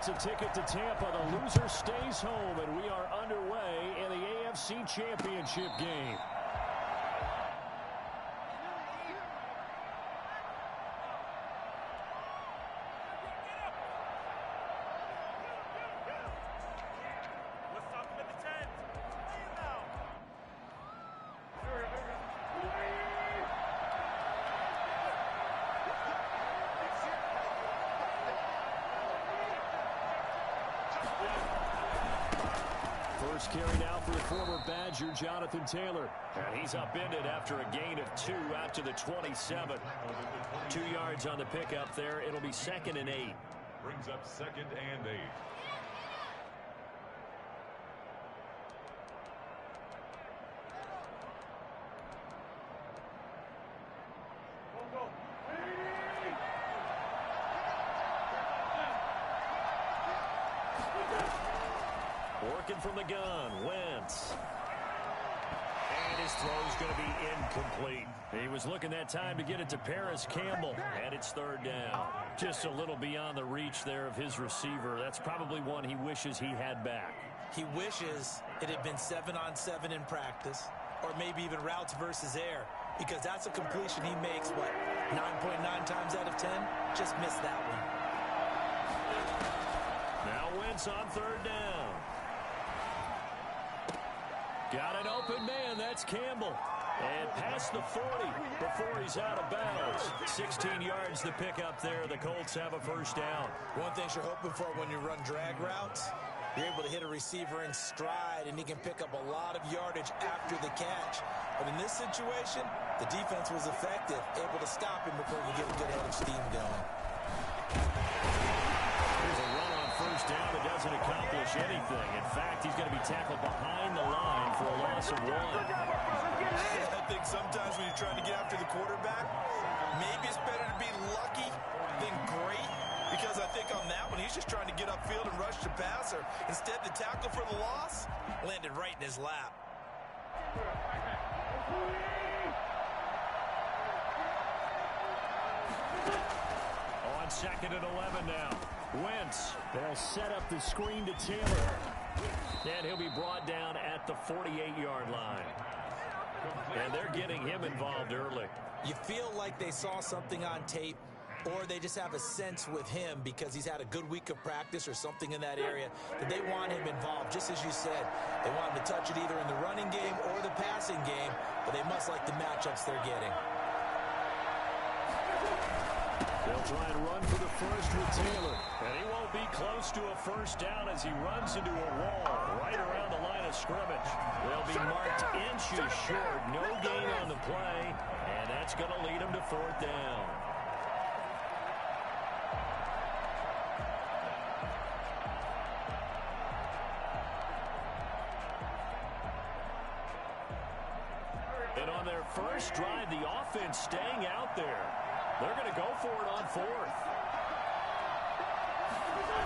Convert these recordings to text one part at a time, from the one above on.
gets a ticket to Tampa. The loser stays home, and we are underway in the AFC Championship game. First carry now for the former Badger, Jonathan Taylor. And he's upended after a gain of 2 out to the 27. 2 yards on the pickup there. It'll be 2nd and 8. Brings up 2nd and 8. Working from the gun, Wentz. And his throw's going to be incomplete. He was looking that time to get it to Paris Campbell, and it's 3rd down. Just a little beyond the reach there of his receiver. That's probably one he wishes he had back. He wishes it had been 7-on-7 in practice, or maybe even routes versus air, because that's a completion he makes, 9.9 times out of 10? Just missed that one. Now Wentz on 3rd down. Got an open man. That's Campbell. And past the 40 before he's out of bounds. 16 yards to pick up there. The Colts have a 1st down. One thing you're hoping for when you run drag routes, you're able to hit a receiver in stride, and he can pick up a lot of yardage after the catch. But in this situation, the defense was effective, able to stop him before he could get a good head of steam going. There's a run on 1st down that doesn't accomplish anything. In fact, he's going to be tackled behind the line for a loss of 1. I think sometimes when you're trying to get after the quarterback, maybe it's better to be lucky than great, because I think on that one, he's just trying to get upfield and rush the passer. Instead, the tackle for the loss landed right in his lap. On 2nd and 11 now. Wentz. They'll set up the screen to Taylor. And he'll be brought down at the 48-yard line. And they're getting him involved early. You feel like they saw something on tape, or they just have a sense with him because he's had a good week of practice or something in that area that they want him involved. Just as you said, they want him to touch it either in the running game or the passing game, but they must like the matchups they're getting. They'll try and run for the 1st with Taylor. And he won't be close to a 1st down as he runs into a wall right around the line of scrimmage. They'll be marked inches short. No gain on the play. And that's going to lead him to 4th down. And on their first drive, the offense staying out there. They're going to go for it on 4th.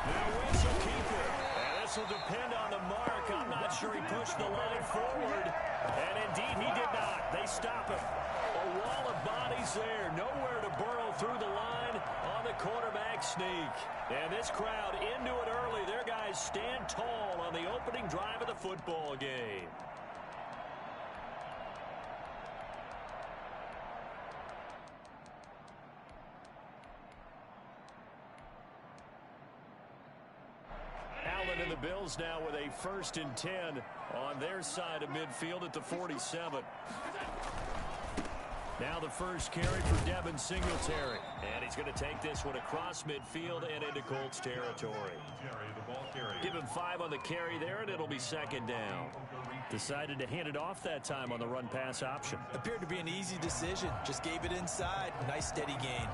Now Wentz will keep it. And this will depend on the mark. I'm not sure he pushed the line forward. And indeed, he did not. They stop him. A wall of bodies there. Nowhere to burrow through the line on the quarterback sneak. And this crowd into it early. Their guys stand tall on the opening drive of the football game. And the Bills now with a 1st and 10 on their side of midfield at the 47. Now the first carry for Devin Singletary. And he's going to take this one across midfield and into Colts territory. Give him 5 on the carry there, and it'll be 2nd down. Decided to hand it off that time on the run-pass option. Appeared to be an easy decision. Just gave it inside. Nice steady gain.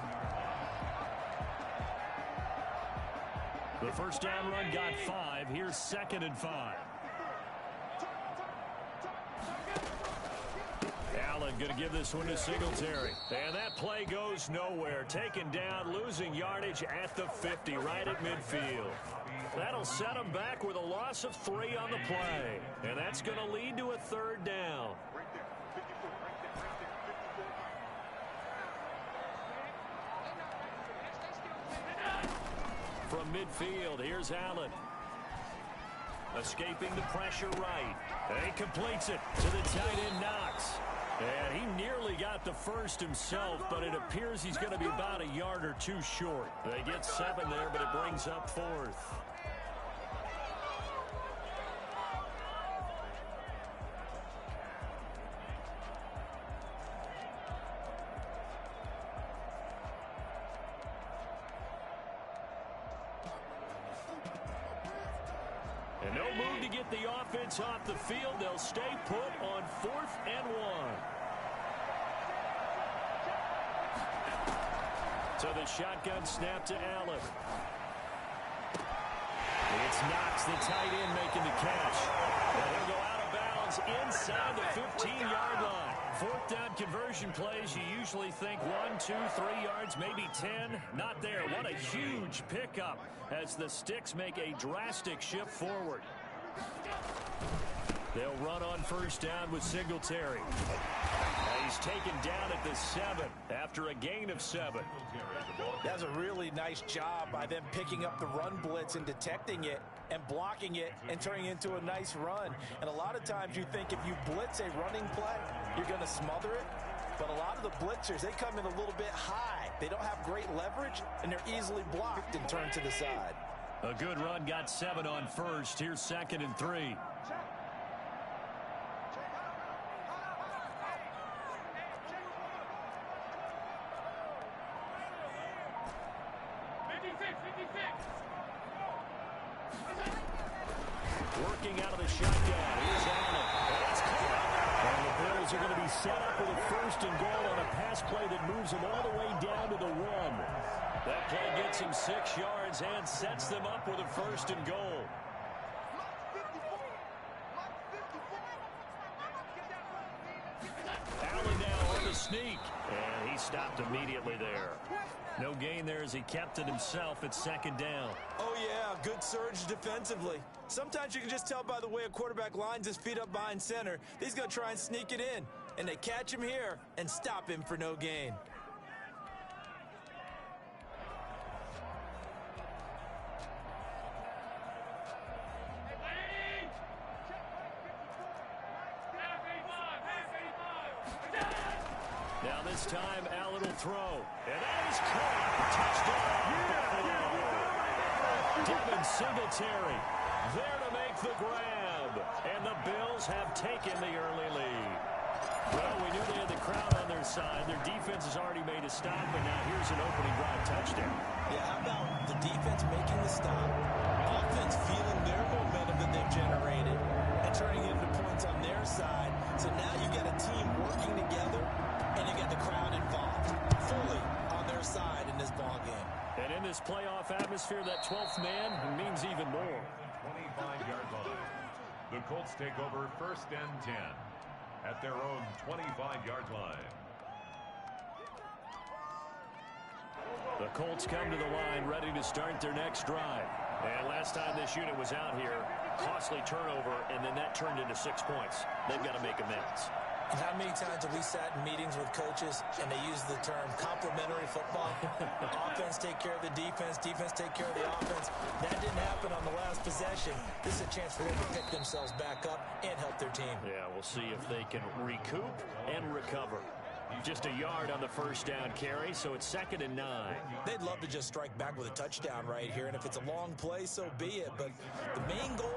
The 1st down run got 5. Here's 2nd and 5. Allen going to give this one to Singletary. And that play goes nowhere. Taken down, losing yardage at the 50, right at midfield. That'll set him back with a loss of 3 on the play. And that's going to lead to a 3rd down. from midfield. Here's Allen. Escaping the pressure right. And he completes it to the tight end Knox. And he nearly got the first himself, but it appears he's going to be about a yard or two short. They get 7 there, but it brings up 4th. And no move to get the offense off the field. They'll stay put on 4th and 1. So the shotgun snap to Allen. It's Knox, the tight end, making the catch. And he'll go out of bounds inside the 15-yard line. 4th down conversion plays, you usually think 1, 2, 3 yards, maybe 10. Not there. What a huge pickup as the Sticks make a drastic shift forward. They'll run on 1st down with Singletary. And he's taken down at the 7 after a gain of 7. That's a really nice job by them picking up the run blitz and detecting it and blocking it and turning it into a nice run. And a lot of times you think if you blitz a running play, you're going to smother it. But a lot of the blitzers, they come in a little bit high. They don't have great leverage, and they're easily blocked and turned to the side. A good run, got 7 on 1st. Here's 2nd and 3. Working out of the shotgun. Here's Allen. It's caught. And the Bills are going to be set up with a 1st and goal on a pass play that moves them all the way down to the 1. That play gets him 6 yards and sets them up with a 1st and goal. Allen now on the sneak. And he stopped immediately there. No gain there as he kept it himself at 2nd down. Oh, yeah, good surge defensively. Sometimes you can just tell by the way a quarterback lines his feet up behind center. He's going to try and sneak it in. And they catch him here and stop him for no gain. Now this time, Allen will throw. And that is caught. Touchdown. Devin Singletary there to make the grab. And the Bills have taken the early lead. Well, we knew they had the crowd on their side. Their defense has already made a stop, and now here's an opening drive touchdown. Yeah, how about the defense making the stop, offense feeling their momentum that they've generated, and turning it into points on their side. So now you get a team working together, and you get the crowd involved fully on their side in this ball game. And in this playoff atmosphere, that 12th man means even more. 25-yard line. The Colts take over 1st and 10 at their own 25-yard line. The Colts come to the line ready to start their next drive. And last time this unit was out here, costly turnover, and then that turned into 6 points. They've got to make amends. And how many times have we sat in meetings with coaches and they use the term complementary football? Offense take care of the defense, defense take care of the offense. That didn't happen on the last possession. This is a chance for them to pick themselves back up and help their team. Yeah, we'll see if they can recoup and recover. Just a yard on the 1st down carry, so it's 2nd and 9. They'd love to just strike back with a touchdown right here, and if it's a long play, so be it. But the main goal,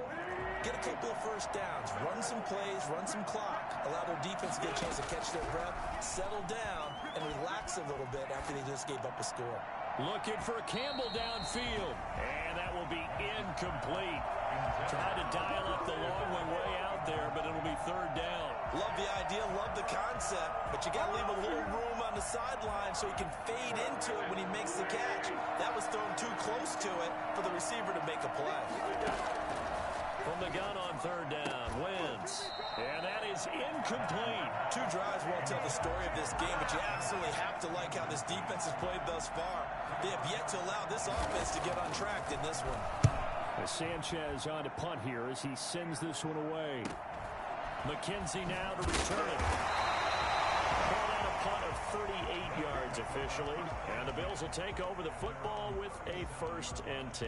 get a couple of 1st downs, run some plays, run some clock, allow their defense to get a chance to catch their breath, settle down, and relax a little bit after they just gave up a score. Looking for Campbell downfield, and that will be incomplete. Trying to dial up the long way out there, but it'll be 3rd down. Love the idea, love the concept, but you got to leave a little room on the sideline so he can fade into it when he makes the catch. That was thrown too close to it for the receiver to make a play. From the gun on 3rd down, Wentz. And that is incomplete. 2 drives won't tell the story of this game, but you absolutely have to like how this defense has played thus far. They have yet to allow this offense to get on track in this one. Sanchez on to punt here as he sends this one away. McKenzie now to return it. Ball out of punt of 38 yards officially. And the Bills will take over the football with a 1st and 10.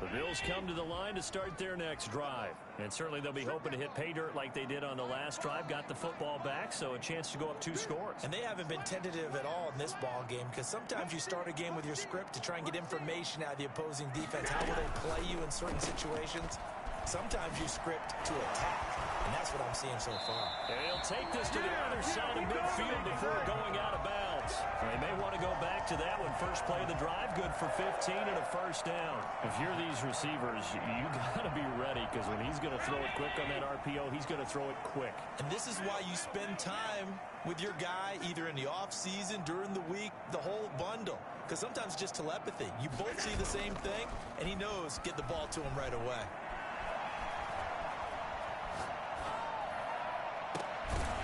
The Bills come to the line to start their next drive. And certainly they'll be hoping to hit pay dirt like they did on the last drive. Got the football back, so a chance to go up 2 scores. And they haven't been tentative at all in this ball game, because sometimes you start a game with your script to try and get information out of the opposing defense. How will they play you in certain situations? Sometimes you script to attack, and that's what I'm seeing so far. And he'll take this to the other side of midfield before going out of bounds. They may want to go back to that one. First play of the drive, good for 15 and a 1st down. If you're these receivers, you got to be ready, because when he's going to throw it quick on that RPO, he's going to throw it quick. And this is why you spend time with your guy either in the offseason, during the week, the whole bundle. Because sometimes it's just telepathy. You both see the same thing, and he knows get the ball to him right away.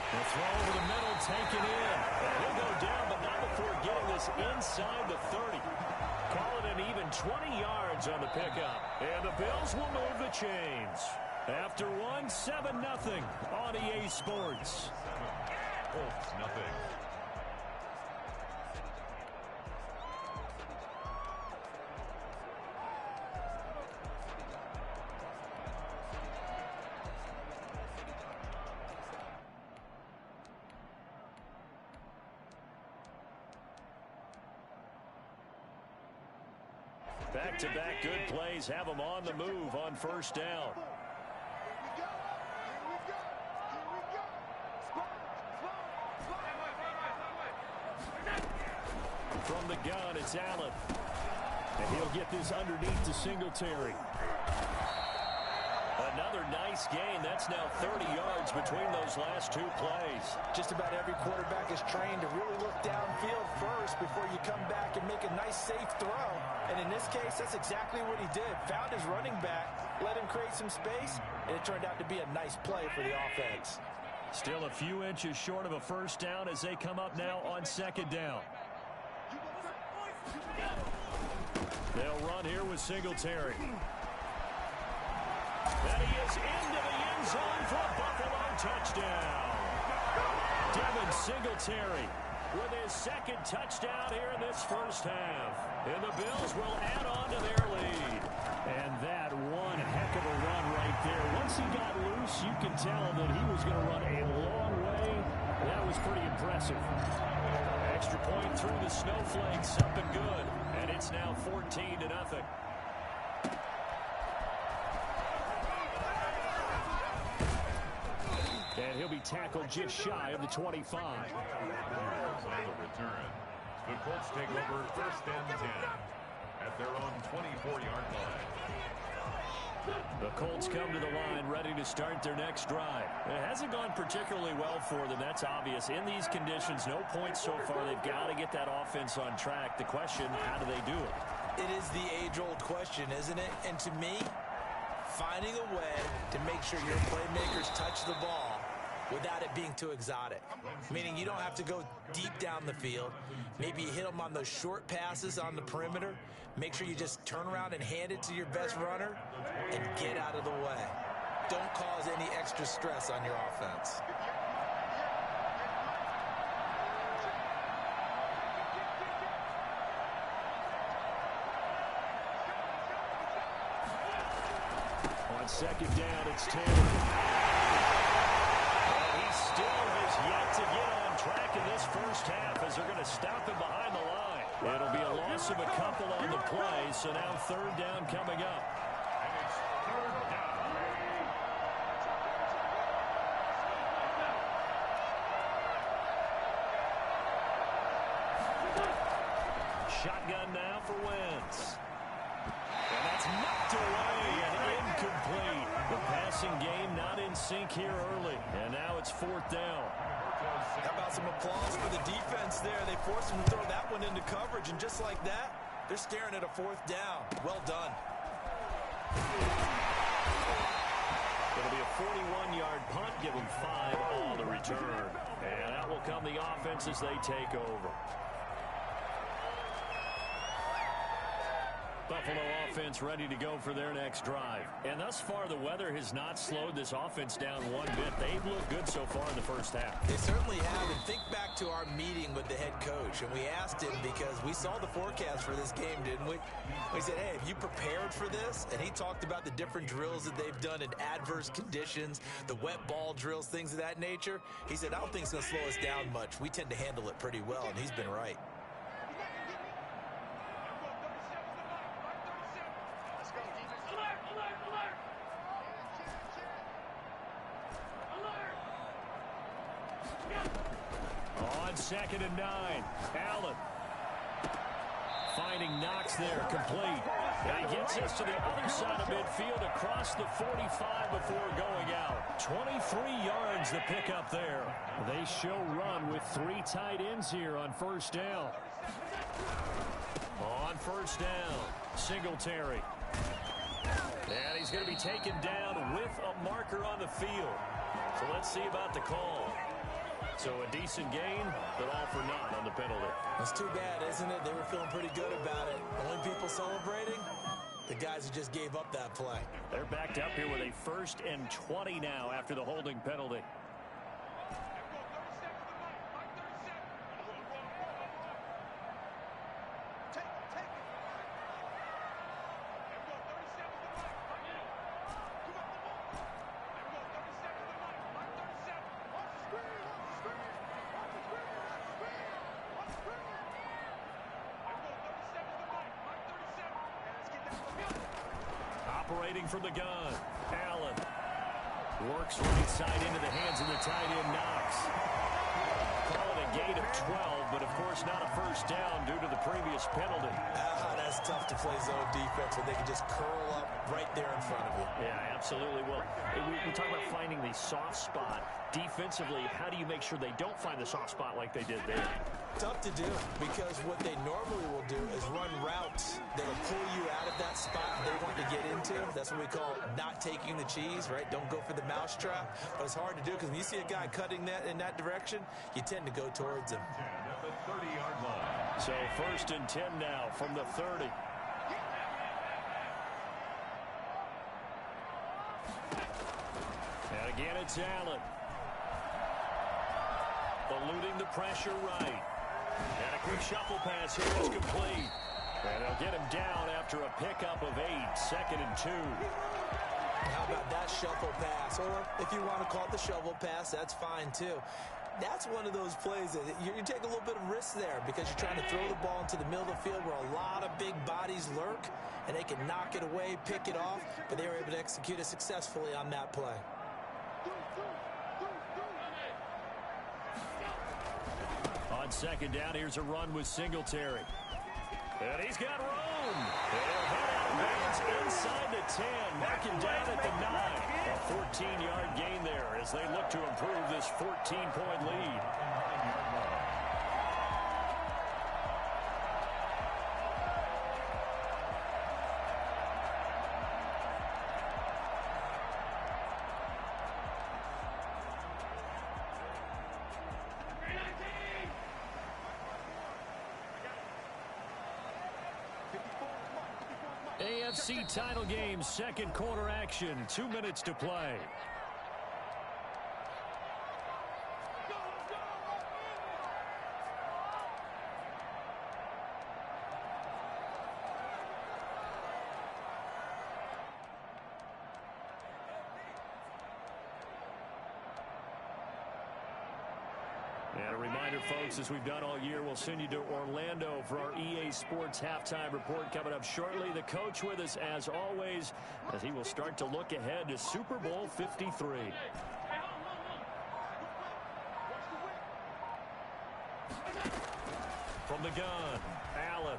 The throw over the middle, taken in. And he'll go down, but not before getting this inside the 30. Call it an even 20 yards on the pickup. And the Bills will move the chains. After one, 7-0 on EA Sports. Colts, nothing. Back-to-back good plays have them on the move on 1st down. From the gun, it's Allen. And he'll get this underneath to Singletary. Another nice gain. That's now 30 yards between those last 2 plays. Just about every quarterback is trained to really look downfield first before you come back and make a nice, safe throw. And in this case, that's exactly what he did. Found his running back, let him create some space, and it turned out to be a nice play for the offense. Still a few inches short of a 1st down as they come up now on 2nd down. They'll run here with Singletary. And he is into the end zone for a Buffalo touchdown. Devin Singletary with his 2nd touchdown here in this 1st half. And the Bills will add on to their lead. And that one heck of a run right there. Once he got loose, you can tell that he was going to run a long way. That was pretty impressive. Extra point through the snowflakes, up and good. And it's now 14-0. And he'll be tackled just shy of the 25. On the return. The Colts take over 1st and 10 at their own 24-yard line. The Colts come to the line ready to start their next drive. It hasn't gone particularly well for them. That's obvious. In these conditions, no points so far. They've got to get that offense on track. The question, how do they do it? It is the age-old question, isn't it? And to me, finding a way to make sure your playmakers touch the ball without it being too exotic. Meaning you don't have to go deep down the field. Maybe you hit them on those short passes on the perimeter. Make sure you just turn around and hand it to your best runner and get out of the way. Don't cause any extra stress on your offense. On 2nd down, it's Taylor. And he still has yet to get on track in this 1st half as they're going to stop him behind the line. It'll be a loss of a couple on the play, so now 3rd down coming up. And it's 3rd down. Shotgun now for Wentz. And that's knocked away and incomplete. The passing game not in sync here early. And now it's 4th down. How about some applause for the defense there? They forced him to throw that one into coverage, and just like that, they're staring at a 4th down. Well done. It'll be a 41-yard punt, give them 5 on the return. And out will come the offense as they take over. Buffalo offense ready to go for their next drive. And thus far, the weather has not slowed this offense down one bit. They've looked good so far in the first half. They certainly have. And think back to our meeting with the head coach, and we asked him because we saw the forecast for this game, didn't we? We said, hey, have you prepared for this? And he talked about the different drills that they've done in adverse conditions, the wet ball drills, things of that nature. He said, I don't think it's going to slow us down much. We tend to handle it pretty well, and he's been right. On 2nd and 9, Allen finding Knox there, complete. And he gets us to the other side of midfield across the 45 before going out. 23 yards the pickup there. They show run with 3 tight ends here on first down. On first down, Singletary. And he's going to be taken down with a marker on the field. So let's see about the call. So a decent gain, but all for naught on the penalty. That's too bad, isn't it? They were feeling pretty good about it. Only people celebrating, the guys who just gave up that play. They're backed up here with a 1st and 20 now after the holding penalty. Operating from the gun, Allen works right side into the hands of the tight end Knox. Call it a gain of 12, but of course not a first down due to the previous penalty. That's tough to play zone defense when they can just curl up right there in front of you. Yeah, absolutely. Well, we talk about finding the soft spot. Defensively, how do you make sure they don't find the soft spot like they did there? Tough to do, because what they normally will do is run routes that'll pull you out of that spot they want to get into. That's what we call not taking the cheese, right? Don't go for the mousetrap. But it's hard to do because when you see a guy cutting that in that direction, you tend to go towards him. At the 30-yard line. So 1st and 10 now from the 30. And again, it's Allen. Eluding the pressure right. And a quick shuffle pass here is complete. And they'll get him down after a pickup of 8, 2nd and 2. How about that shuffle pass? Or if you want to call it the shovel pass, that's fine too. That's one of those plays that you take a little bit of risk there because you're trying to throw the ball into the middle of the field where a lot of big bodies lurk, and they can knock it away, pick it off, but they were able to execute it successfully on that play. On 2nd down, here's a run with Singletary. And he's got room. And he'll head out of bounds inside the 10, marking down at the 9. A 14-yard gain there as they look to improve this 14-point lead. AFC title game, 2nd quarter action, 2 minutes to play. And a reminder, folks, as we've done all year, we'll send you to Orlando for our EA Sports halftime report coming up shortly. The coach with us, as always, as he will start to look ahead to Super Bowl 53. From the gun, Allen.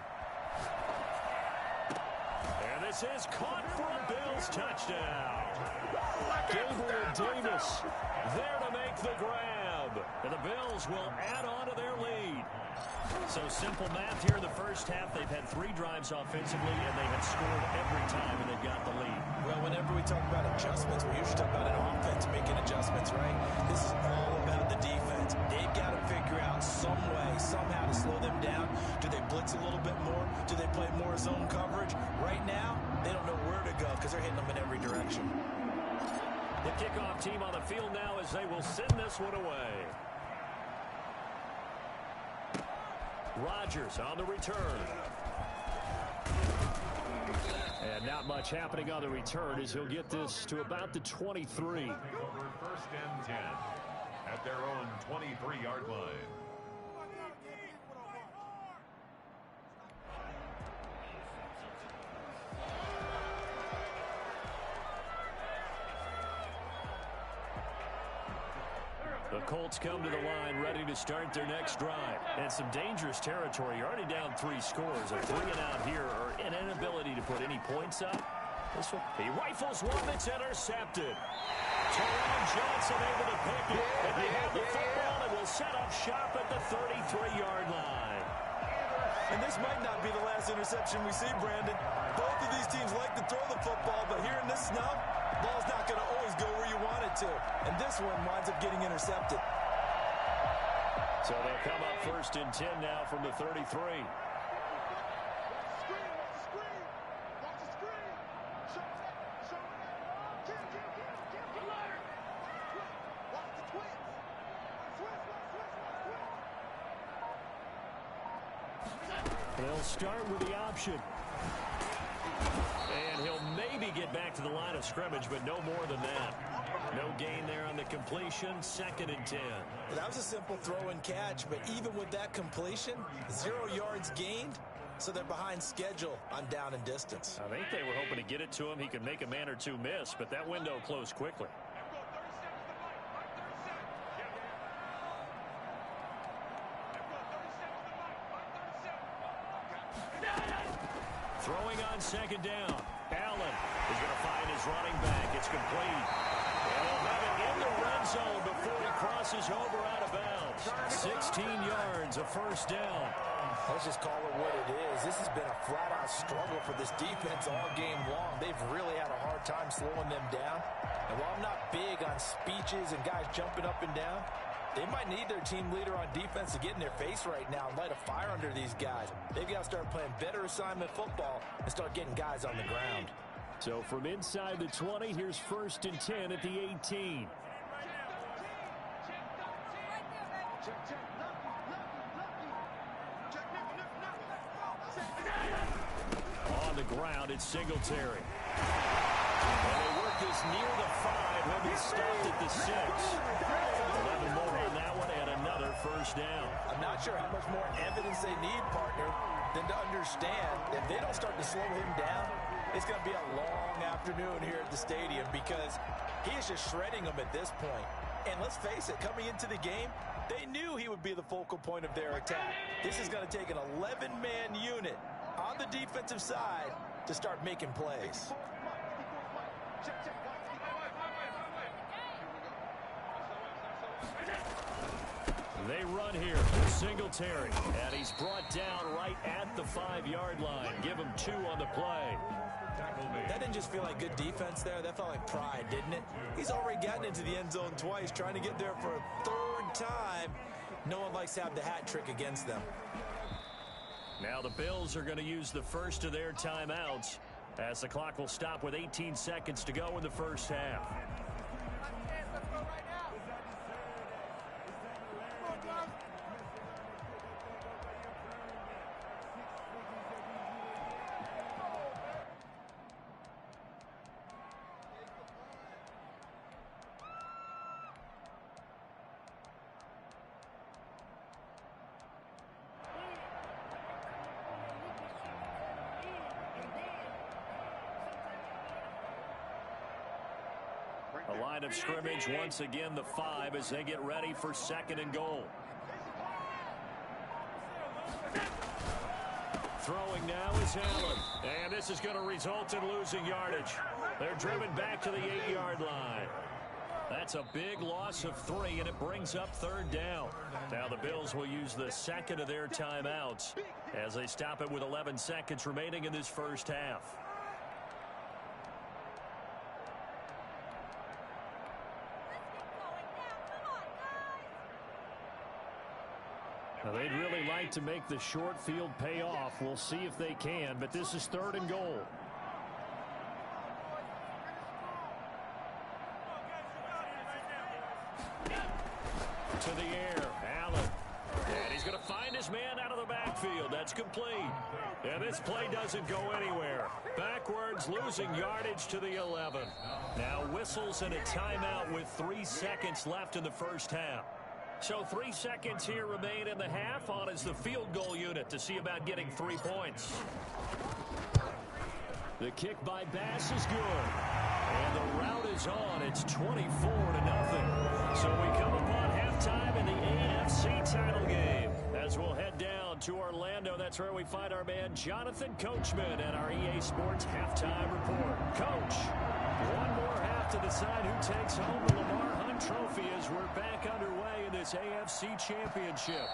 And this is caught for a Bills touchdown. Gabriel Davis there to make the grab. And the Bills will add on to their lead. So simple math here in the first half. They've had 3 drives offensively, and they have scored every time, and they've got the lead. Well, whenever we talk about adjustments, we usually talk about an offense making adjustments, right? This is all about the defense. They've got to figure out some way, somehow to slow them down. Do they blitz a little bit more? Do they play more zone coverage? Right now, they don't know where to go because they're hitting them in every direction. The kickoff team on the field now as they will send this one away. Rodgers on the return. And not much happening on the return as he'll get this to about the 23. Over 1st and 10 at their own 23-yard line. The Colts come to the line ready to start their next drive. And some dangerous territory. You're already down 3 scores. A 3 and out here or an inability to put any points up. This one, he rifles one that's intercepted. Taron Johnson able to pick it. And they have the football and will set up shop at the 33-yard line. And this might not be the last interception we see, Brandon. Both of these teams like to throw the football, but here in this snow, ball's not going to always go where you want it to. And this one winds up getting intercepted. So they'll come up 1st and 10 now from the 33. They'll start with the option. And he'll maybe get back to the line of scrimmage, but no more than that. No gain there on the completion. 2nd and 10. That was a simple throw and catch, but even with that completion, 0 yards gained, so they're behind schedule on down and distance. I think they were hoping to get it to him. He could make a man or two miss, but that window closed quickly. Throwing on 2nd down. Allen is going to find his running back. It's complete. And he'll have it in the red zone before he crosses over out of bounds. 16 yards, a 1st down. Let's just call it what it is. This has been a flat-out struggle for this defense all game long. They've really had a hard time slowing them down. And while I'm not big on speeches and guys jumping up and down, they might need their team leader on defense to get in their face right now and light a fire under these guys. They've got to start playing better assignment football and start getting guys on the ground. So from inside the 20, here's 1st and 10 at the 18. On the ground, it's Singletary. And they work this near the 5. He'll be stopped at the 6. 11 more on that one and another 1st down. I'm not sure how much more evidence they need, partner, than to understand if they don't start to slow him down, it's going to be a long afternoon here at the stadium because he is just shredding them at this point. And let's face it, coming into the game, they knew he would be the focal point of their attack. This is going to take an 11-man unit on the defensive side to start making plays. They run here. Singletary. And he's brought down right at the 5-yard line. Give him 2 on the play. That didn't just feel like good defense there. That felt like pride, didn't it? He's already gotten into the end zone twice, trying to get there for a 3rd time. No one likes to have the hat trick against them. Now the Bills are going to use the first of their timeouts as the clock will stop with 18 seconds to go in the 1st half. The line of scrimmage once again the 5 as they get ready for 2nd and goal. Throwing now is Allen. And this is going to result in losing yardage. They're driven back to the 8-yard line. That's a big loss of 3, and it brings up 3rd down. Now the Bills will use the 2nd of their timeouts as they stop it with 11 seconds remaining in this 1st half. Now they'd really like like to make the short field pay off. We'll see if they can, but this is 3rd and goal. To the air, Allen. And he's going to find his man out of the backfield. That's complete. And this play doesn't go anywhere. Backwards, losing yardage to the 11. Now whistles and a timeout with 3 seconds left in the first half. So 3 seconds here remain in the half. On is the field goal unit to see about getting 3 points. The kick by Bass is good. And the route is on. It's 24-0. So we come upon halftime in the AFC title game. As we'll head down to Orlando, that's where we find our man Jonathan Coachman and our EA Sports halftime report. Coach, one more half to decide who takes home the Lamar Hunt Trophy as we're back underway in this AFC Championship.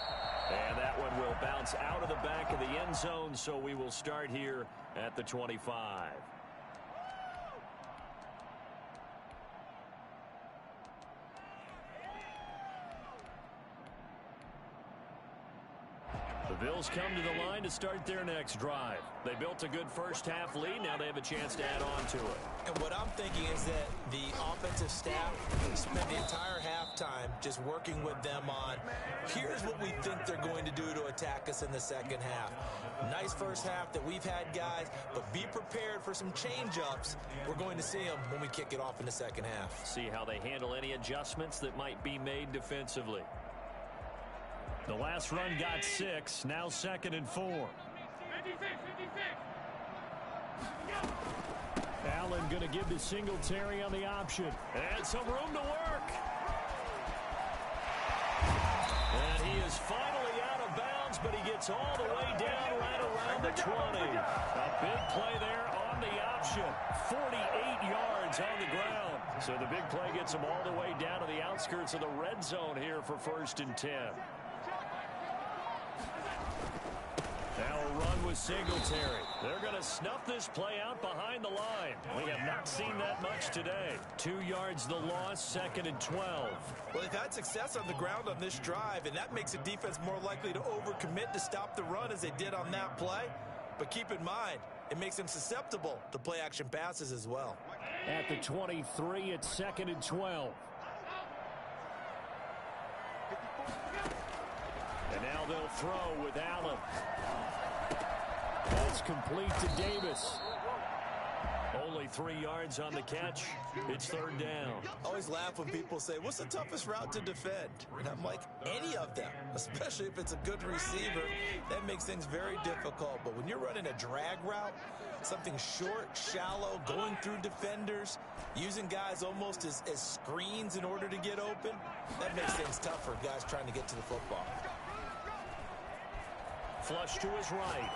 And that one will bounce out of the back of the end zone, so we will start here at the 25. The Bills come to the line to start their next drive. They built a good first half lead. Now they have a chance to add on to it. And what I'm thinking is that the offensive staff spent the entire halftime just working with them on, here's what we think they're going to do to attack us in the second half. Nice first half that we've had, guys, but be prepared for some change-ups. We're going to see them when we kick it off in the second half. See how they handle any adjustments that might be made defensively. The last run got 6, now 2nd and 4. 56. Allen going to give to Singletary on the option. And some room to work. And he is finally out of bounds, but he gets all the way down right around the 20. A big play there on the option. 48 yards on the ground. So the big play gets him all the way down to the outskirts of the red zone here for 1st and 10. Now a run with Singletary. They're going to snuff this play out behind the line. We have not seen that much today. 2 yards the loss, 2nd and 12. Well, they've had success on the ground on this drive, and that makes a defense more likely to overcommit to stop the run as they did on that play. But keep in mind, it makes them susceptible to play-action passes as well. At the 23, it's 2nd and 12. And now they'll throw with Allen. That's complete to Davis. Only 3 yards on the catch. It's 3rd down. I always laugh when people say, what's the toughest route to defend? And I'm like, any of them, especially if it's a good receiver. That makes things very difficult. But when you're running a drag route, something short, shallow, going through defenders, using guys almost as screens in order to get open, that makes things tough for guys trying to get to the football. Flush to his right.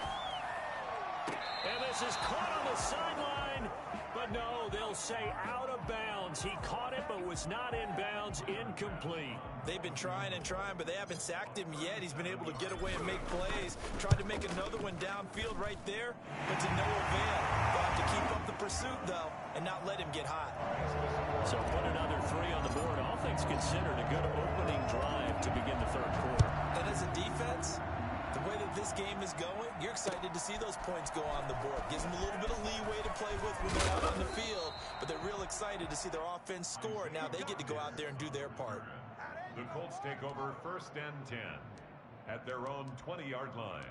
And this is caught on the sideline. But no, they'll say out of bounds. He caught it but was not in bounds. Incomplete. They've been trying and trying, but they haven't sacked him yet. He's been able to get away and make plays. Tried to make another one downfield right there, but to no avail. They'll have to keep up the pursuit, though, and not let him get hot. So put another 3 on the board. All things considered, a good opening drive to begin the 3rd quarter. And as a defense, the way that this game is going, you're excited to see those points go on the board. Gives them a little bit of leeway to play with when they're out on the field, but they're real excited to see their offense score. Now they get to go out there and do their part. The Colts take over 1st and 10 at their own 20-yard line.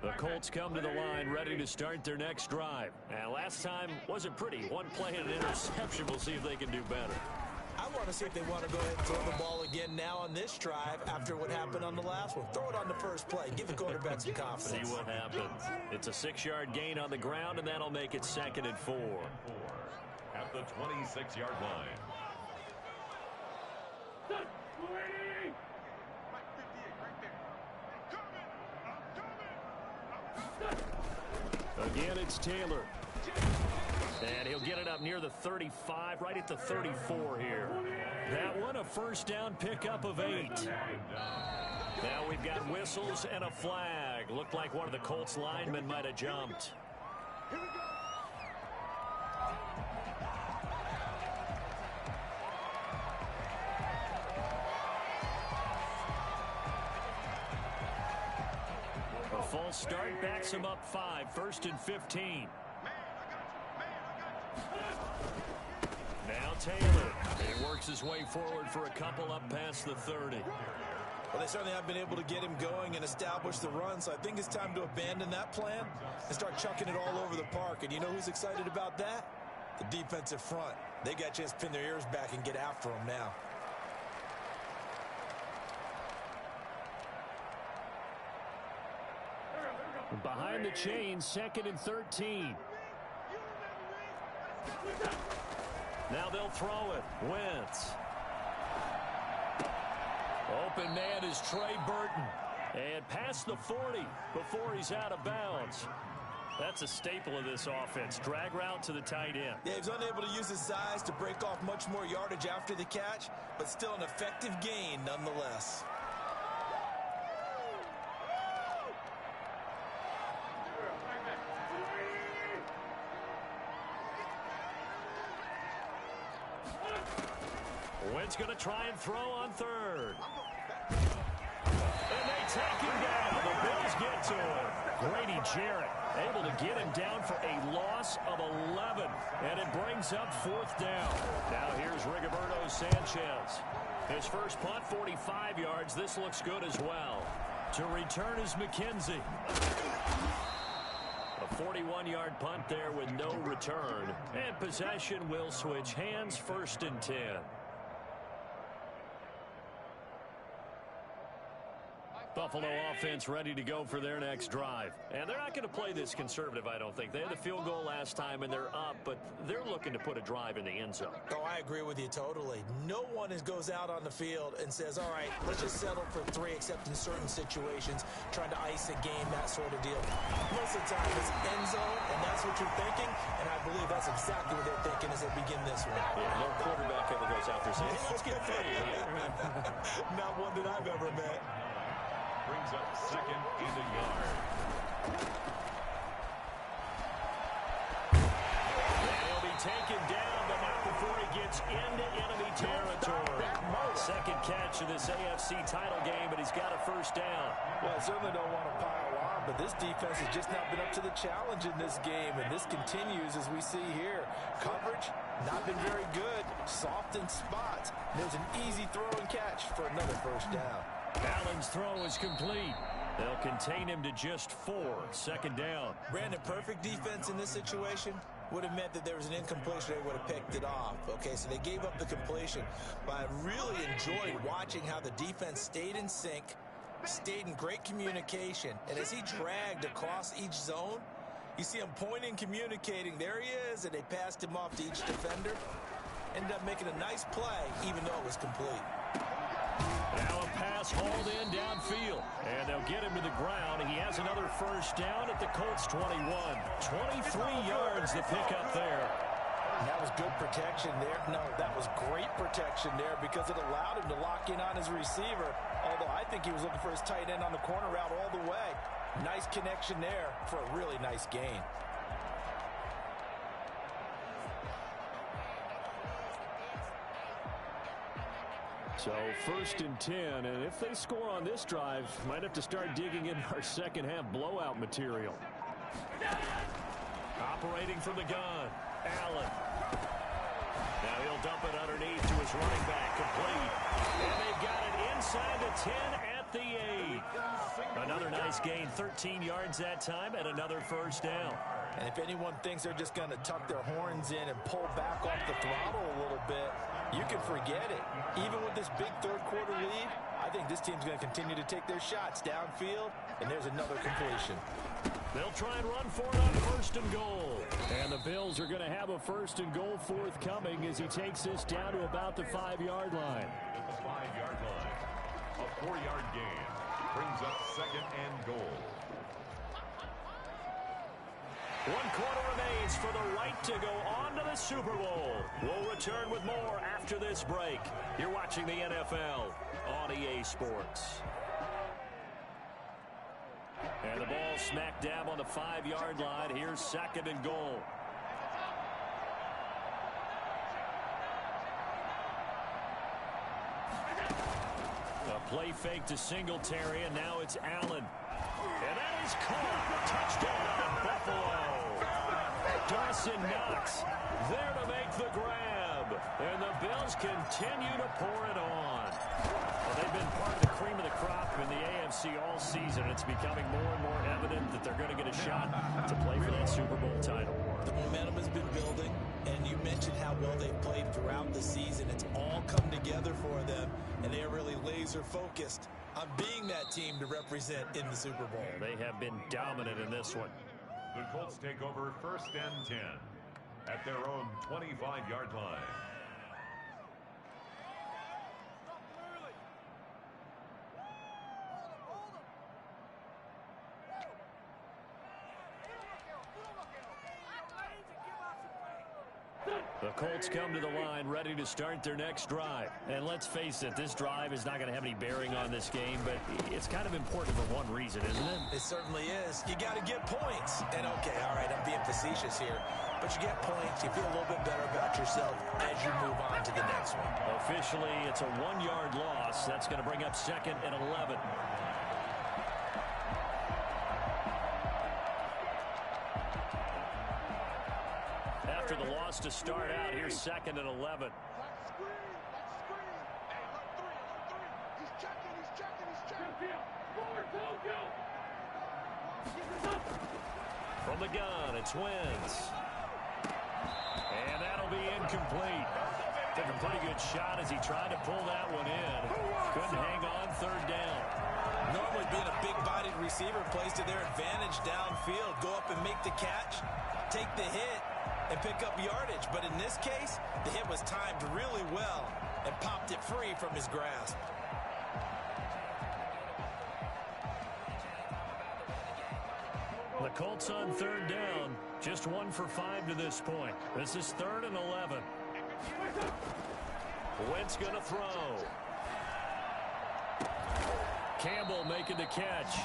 The Colts come to the line ready to start their next drive. And last time wasn't pretty. One play and an interception. We'll see if they can do better. I want to see if they want to go ahead and throw the ball again now on this drive after what happened on the last one. Throw it on the first play. Give the quarterback some confidence. See what happens. It's a 6-yard gain on the ground, and that'll make it 2nd and 4. At the 26-yard line. Again, it's Taylor. And he'll get it up near the 35, right at the 34 here. That one, a 1st down pickup of 8. Now we've got whistles and a flag. Looked like one of the Colts linemen might have jumped. false start backs him up 5, 1st and 15. Now Taylor. He works his way forward for a couple up past the 30. Well, they certainly have been able to get him going and establish the run, so I think it's time to abandon that plan and start chucking it all over the park. And you know who's excited about that? The defensive front. They got a chance to pin their ears back and get after him now. Behind the chains, 2nd and 13. Now they'll throw it. Wentz. Open man is Trey Burton. And past the 40 before he's out of bounds. That's a staple of this offense. Drag route to the tight end. Yeah, he's unable to use his size to break off much more yardage after the catch, but still an effective gain nonetheless. Wentz going to try and throw on 3rd. And they take him down. The Bills get to him. Grady Jarrett able to get him down for a loss of 11. And it brings up 4th down. Now here's Rigoberto Sanchez. His first punt, 45 yards. This looks good as well. To return is McKenzie. A 41-yard punt there with no return. And possession will switch hands, 1st and 10. Buffalo offense ready to go for their next drive. And they're not going to play this conservative, I don't think. They had the field goal last time, and they're up, but they're looking to put a drive in the end zone. Oh, I agree with you totally. No one goes out on the field and says, all right, let's just settle for 3, except in certain situations, trying to ice a game, that sort of deal. Most of the time, it's end zone, and that's what you're thinking, and I believe that's exactly what they're thinking as they begin this one. Yeah, no quarterback ever goes out there saying, hey, let's get 3. Not one that I've ever met. Brings up 2nd and a yard. He'll be taken down, but not before he gets into enemy territory. 2nd catch of this AFC title game, but he's got a 1st down. Well, I certainly don't want to pile on, but this defense has just not been up to the challenge in this game, and this continues as we see here. Coverage, not been very good. Soft in spots. There's an easy throw and catch for another 1st down. Allen's throw is complete. They'll contain him to just 4. 2nd down. Brandon, perfect defense in this situation would have meant that there was an incompletion. They would have picked it off. Okay, so they gave up the completion. But I really enjoyed watching how the defense stayed in sync, stayed in great communication. And as he dragged across each zone, you see him pointing, communicating. There he is, and they passed him off to each defender. Ended up making a nice play, even though it was complete. Now a pass hauled in downfield. And they'll get him to the ground. He has another 1st down at the Colts 21. 23 yards to pick up there. That was good protection there. No, that was great protection there because it allowed him to lock in on his receiver. Although I think he was looking for his tight end on the corner route all the way. Nice connection there for a really nice gain. So 1st and 10, and if they score on this drive, might have to start digging in our second-half blowout material. Operating from the gun, Allen. Now he'll dump it underneath to his running back, complete. And they've got it inside the 10 at the 8. Another nice gain, 13 yards that time, and another 1st down. And if anyone thinks they're just going to tuck their horns in and pull back off the throttle a little bit, you can forget it. Even with this big 3rd quarter lead, I think this team's going to continue to take their shots downfield, and there's another completion. They'll try and run for it on 1st and goal. And the Bills are going to have a 1st and goal forthcoming as he takes this down to about the 5-yard line. At the 5-yard line, a 4-yard gain brings up 2nd and goal. 1 quarter remains for the right to go on to the Super Bowl. We'll return with more after this break. You're watching the NFL on EA Sports. And the ball smack dab on the 5-yard line. Here's 2nd and goal. A play fake to Singletary, and now it's Allen. And that is caught. Touchdown, Buffalo. Dawson Knox there to make the grab. And the Bills continue to pour it on. Well, they've been part of the cream of the crop in the AFC all season. It's becoming more and more evident that they're going to get a shot to play for that Super Bowl title. The momentum has been building, and you mentioned how well they've played throughout the season. It's all come together for them, and they are really laser-focused on being that team to represent in the Super Bowl. They have been dominant in this one. The Colts take over 1st and 10 at their own 25-yard line. The Colts come to the line ready to start their next drive. And let's face it, this drive is not going to have any bearing on this game, but it's kind of important for one reason, isn't it? It certainly is. You got to get points. And okay, all right, I'm being facetious here. But you get points, you feel a little bit better about yourself as you move on to the next one. Officially, it's a 1-yard loss. That's going to bring up 2nd and 11. After the loss to start out, here's 2nd and 11. From the gun, it's Wentz. And that'll be incomplete. Took a pretty good shot as he tried to pull that one in. Couldn't hang on 3rd down. Normally being a big-bodied receiver plays to their advantage downfield. Go up and make the catch, take the hit, and pick up yardage. But in this case, the hit was timed really well and popped it free from his grasp. The Colts on 3rd down, just 1 for 5 to this point. This is 3rd and 11. Wentz going to throw. Campbell making the catch.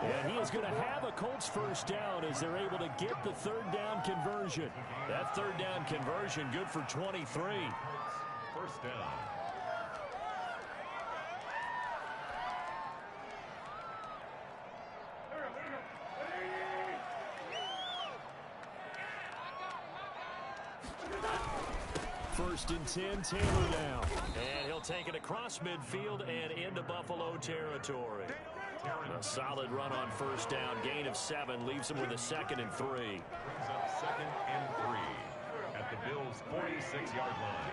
And he is going to have a Colts 1st down as they're able to get the 3rd down conversion. That 3rd down conversion good for 23. 1st down. First and 10, Taylor now. And he'll take it across midfield and into Buffalo territory. A solid run on 1st down. Gain of 7 leaves him with a 2nd and 3. Brings up 2nd and 3 at the Bills' 46-yard line.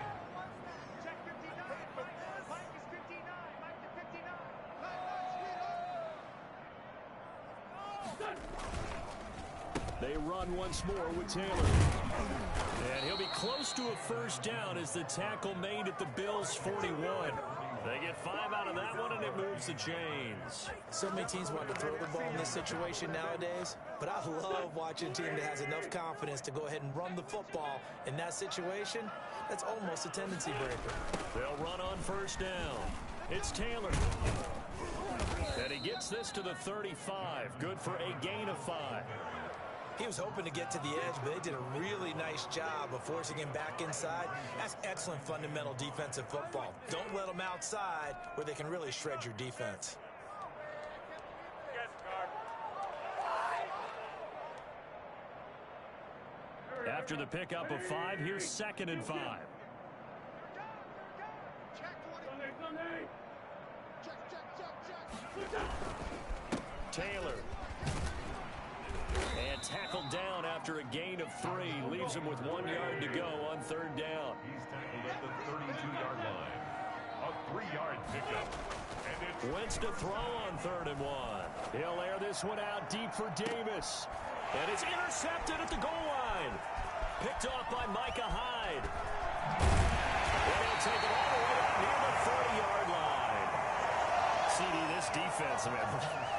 They run once more with Taylor. And he'll be close to a 1st down as the tackle made at the Bills' 41. They get 5 out of that one, and it moves the chains. So many teams want to throw the ball in this situation nowadays, but I love watching a team that has enough confidence to go ahead and run the football. In that situation, that's almost a tendency breaker. They'll run on 1st down. It's Taylor. And he gets this to the 35. Good for a gain of 5. He was hoping to get to the edge, but they did a really nice job of forcing him back inside. That's excellent fundamental defensive football. Don't let them outside where they can really shred your defense. After the pickup of 5, here's 2nd and 5. Taylor. And tackled down after a gain of 3. Leaves him with 1 yard to go on 3rd down. He's tackled at the 32-yard line. A 3-yard pickup. And it's Wentz to throw on 3rd and 1. He'll air this one out deep for Davis. And it's intercepted at the goal line. Picked off by Micah Hyde. And he'll take it all the way out near the 40-yard line. CD, this defense, I mean,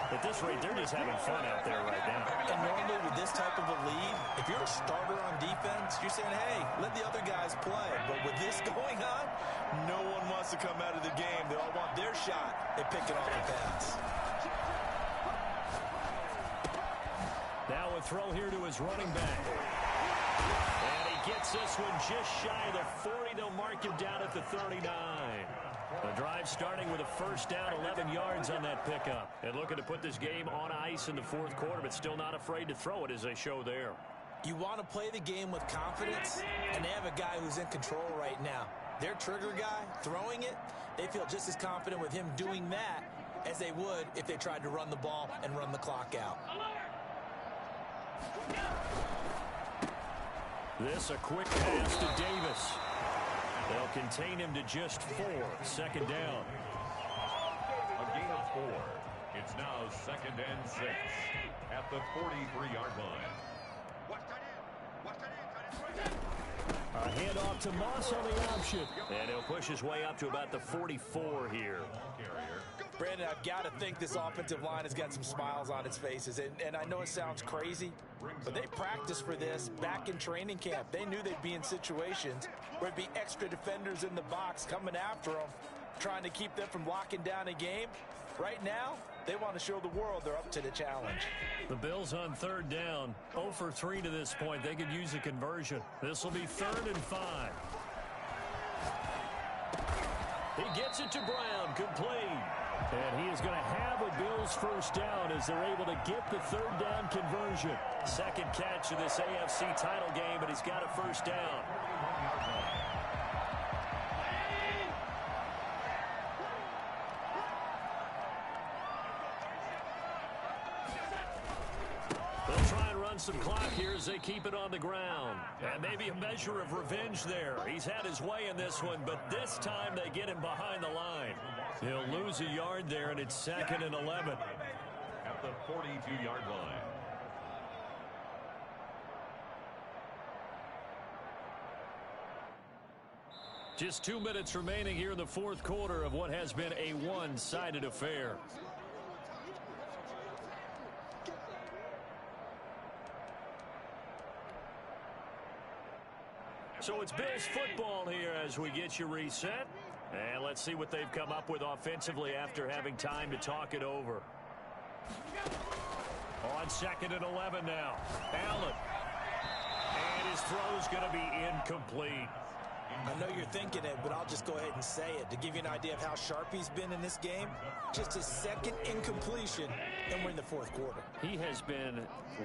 at this rate, they're just having fun out there right now. And normally with this type of a lead, if you're a starter on defense, you're saying, hey, let the other guys play. But with this going on, no one wants to come out of the game. They all want their shot at picking off the pass. Now a throw here to his running back. And he gets this one just shy of the 40. They'll mark him down at the 39. The drive starting with a first down, 11 yards on that pickup. And looking to put this game on ice in the fourth quarter, but still not afraid to throw it as they show there. You want to play the game with confidence, and they have a guy who's in control right now. Their trigger guy, throwing it, they feel just as confident with him doing that as they would if they tried to run the ball and run the clock out. This a quick pass to Davis. They'll contain him to just 4. Second down. A gain of 4. It's now 2nd and 6 at the 43-yard line. A handoff to Moss on the option. And he'll push his way up to about the 44 here. Brandon, I've got to think this offensive line has got some smiles on its faces. And I know it sounds crazy, but they practiced for this back in training camp. They knew they'd be in situations where there'd be extra defenders in the box coming after them, trying to keep them from locking down a game. Right now, they want to show the world they're up to the challenge. The Bills on third down, 0 for 3 to this point. They could use a conversion. This will be 3rd and 5. He gets it to Brown, complete. And he is going to have a Bills first down as they're able to get the 3rd down conversion. Second catch of this AFC title game, but he's got a first down. Some clock here as they keep it on the ground. And maybe a measure of revenge there. He's had his way in this one, but this time they get him behind the line. He'll lose a yard there, and it's 2nd and 11. At the 42-yard line. Just 2 minutes remaining here in the fourth quarter of what has been a one-sided affair. So it's Bills football here as we get you reset. And let's see what they've come up with offensively after having time to talk it over. On 2nd and 11 now. Allen. And his throw's going to be incomplete. I know you're thinking it, but I'll just go ahead and say it. To give you an idea of how sharp he's been in this game, just his 2nd incompletion, and we're in the fourth quarter. He has been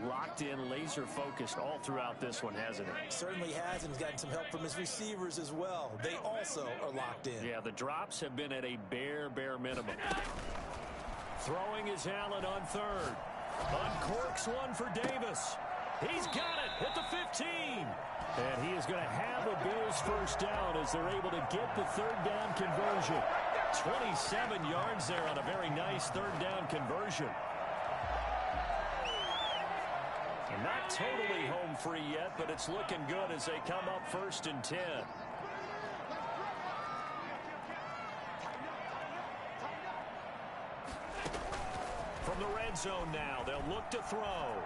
locked in, laser-focused all throughout this one, hasn't he? Certainly has, and he's gotten some help from his receivers as well. They also are locked in. Yeah, the drops have been at a bare minimum. Throwing is Allen on 3rd. Uncorks one for Davis. He's got it at the 15. And he is going to have a Bills first down as they're able to get the 3rd down conversion. 27 yards there on a very nice 3rd down conversion. And not totally home free yet, but it's looking good as they come up 1st and 10. From the red zone now, they'll look to throw.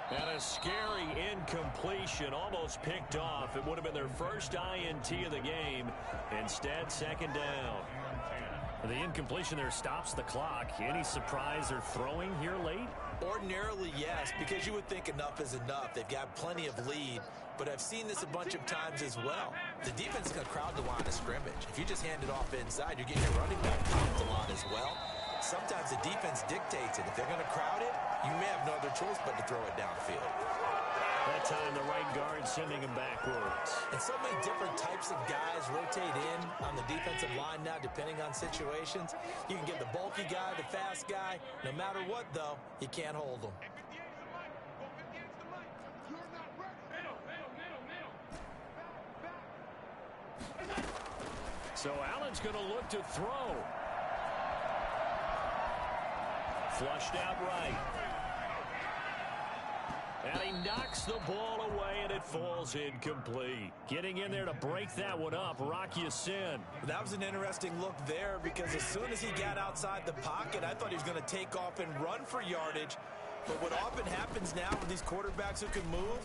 And a scary incompletion, almost picked off. It would have been their first INT of the game. Instead, 2nd down. The incompletion there stops the clock. Any surprise they're throwing here late? Ordinarily, yes, because you would think enough is enough. They've got plenty of lead, but I've seen this a bunch of times as well. The defense is going to crowd the line of scrimmage. If you just hand it off inside, you're getting your running back popped a lot as well. Sometimes the defense dictates it. If they're going to crowd it, you may have no other choice but to throw it downfield. That time the right guard sending him backwards. And so many different types of guys rotate in on the defensive line now depending on situations. You can get the bulky guy, the fast guy. No matter what, though, you can't hold them. So Allen's going to look to throw. Flushed out right. And he knocks the ball away, and it falls incomplete. Getting in there to break that one up, Rock Ya-Sin. That was an interesting look there because as soon as he got outside the pocket, I thought he was going to take off and run for yardage. But what often happens now with these quarterbacks who can move,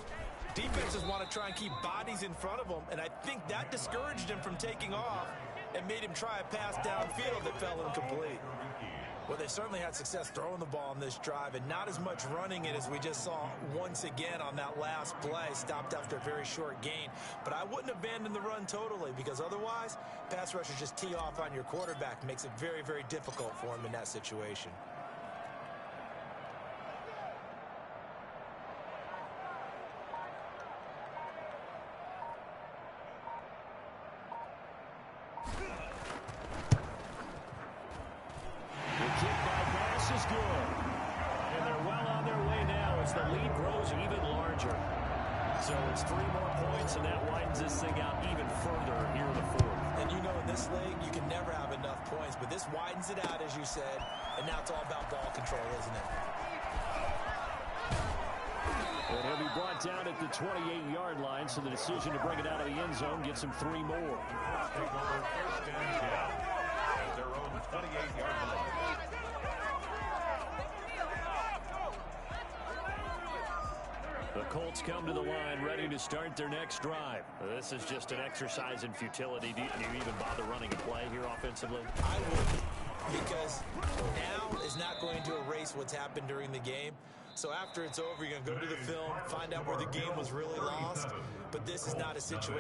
defenses want to try and keep bodies in front of them, and I think that discouraged him from taking off and made him try a pass downfield that fell incomplete. Well, they certainly had success throwing the ball on this drive and not as much running it as we just saw once again on that last play. Stopped after a very short gain. But I wouldn't abandon the run totally because otherwise, pass rushers just tee off on your quarterback. Makes it very, very difficult for him in that situation. Is good. And they're well on their way now as the lead grows even larger. So it's 3 more points, and that widens this thing out even further here in the fourth. And you know, in this league, you can never have enough points, but this widens it out, as you said, and now it's all about ball control, isn't it? And he'll be brought down at the 28-yard line, so the decision to bring it out of the end zone gets him 3 more. Take over first and 10 at their own 28-yard line. The Colts come to the line ready to start their next drive. This is just an exercise in futility. Do you even bother running a play here offensively? I would, because now is not going to erase what's happened during the game. So after it's over, you're going to go to the film, find out where the game was really lost. But this is not a situation